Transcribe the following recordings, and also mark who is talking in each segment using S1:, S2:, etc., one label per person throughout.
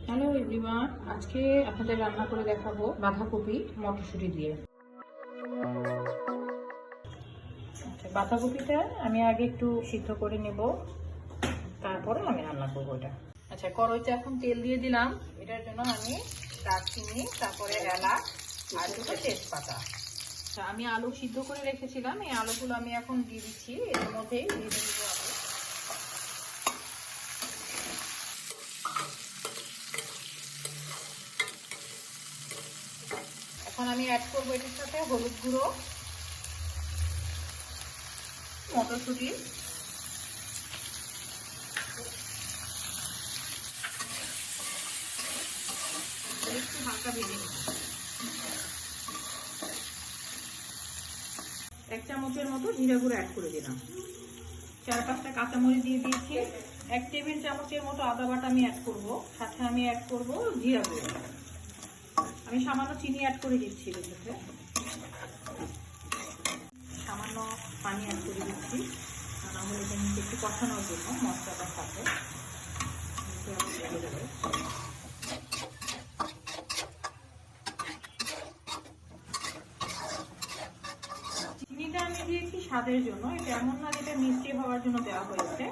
S1: Hello everyone, আজকে আপনাদের রান্না করে দেখাবো বাঁধাকপি মটরশুঁটি দিয়ে। আচ্ছা, বাঁধাকপিটা আমি আগে একটু সিদ্ধ করে নেব, তারপরে আমি রান্না করবো এটা। আচ্ছা, কড়াইতে এখন তেল দিয়ে দিলাম। এটার জন্য আমি দারচিনি, তারপরে এলাচ আর দুটো তেজপাতা। আচ্ছা, আমি আলু সিদ্ধ করে রেখেছিলাম, এই আলুগুলো আমি এখন দিয়ে দিচ্ছি। এর মধ্যেই দিয়ে দেবো আলু। এখন আমি অ্যাড করবো এটার সাথে হলুদ গুঁড়ো, মটরশুঁটি, একটু হালকা ভেজে নেব। 1 চামচের মতো জিরা গুঁড়ো অ্যাড করে দিলাম। 4-5টা কাঁচামরিচ দিয়ে দিয়েছি। 1 টেবিল চামচের মতো আদা বাটা আমি অ্যাড করব, সাথে আমি অ্যাড করব জিরা গুঁড়ো। আমি সামান্য চিনি অ্যাড করে দিচ্ছি এর সাথে, সামান্য পানি অ্যাড করে দিচ্ছি, না হলে এটা একটু কষানোর জন্য মশলাটার সাথে চিনিটা আমি দিয়েছি স্বাদের জন্য, এটা এমন না যেটা মিষ্টি হওয়ার জন্য দেওয়া হয়েছে।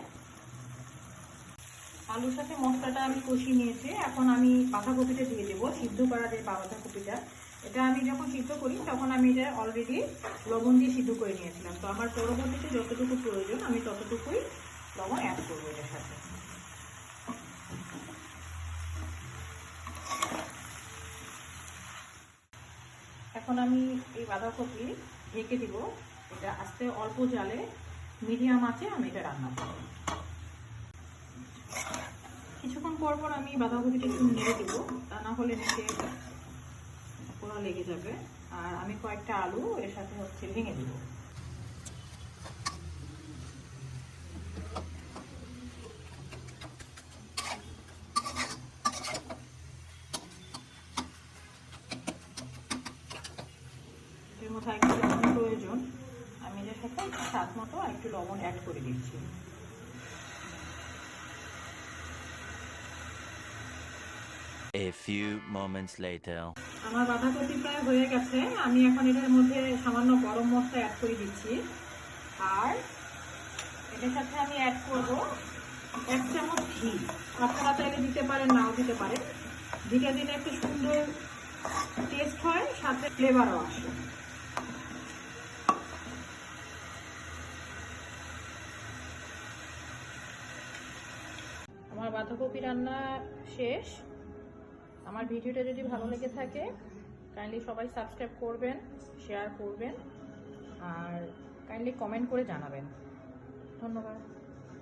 S1: আলুর সাথে মশলাটা আমি কষিয়ে নিয়েছি। এখন আমি বাঁধাকপিটা দিয়ে দেবো, সিদ্ধ করা যে বাঁধাকপিটা। এটা আমি যখন সিদ্ধ করি তখন আমি এটা অলরেডি লবণ দিয়ে সিদ্ধ করে নিয়েছিলাম। তো আমার পরবর্তীতে যতটুকু প্রয়োজন আমি ততটুকুই লবণ অ্যাড করবো এটার সাথে। এখন আমি এই বাঁধাকপি ঢেকে দিব। এটা আস্তে অল্প জালে মিডিয়াম আঁচে আমি এটা রান্না করব। কিছুক্ষণ পর পর আমি বাঁধাকপিটা একটু নেড়ে দেবো, তা না হলে নিচে পোড়া লেগে যাবে। আর আমি কয়েকটা আলু এর সাথে ভেঙে দেব। এর মধ্যে একটু লবণ প্রয়োজন, আমি এর সাথে স্বাদ মতো একটু লবণ অ্যাড করে দিচ্ছি।
S2: A few moments later.
S1: আমার বাঁধাকপি প্রায় হয়ে গেছে। আমি এখন এটার মধ্যে সামান্য গরম মশলা অ্যাড করে দিচ্ছি, আর এটার সাথে আমি অ্যাড করব 1 চামচ ঘি। আপনারা চাইলে দিতে পারেন, নাও দিতে পারেন। ঘিটা দিলে একটু সুন্দর টেস্ট হয়, সাথে ফ্লেভারও আসে। আমার বাঁধাকপি রান্না শেষ। আমার ভিডিওটা যদি ভালো লেগে থাকে কাইন্ডলি সবাই সাবস্ক্রাইব করবেন, শেয়ার করবেন, আর কাইন্ডলি কমেন্ট করে জানাবেন। ধন্যবাদ।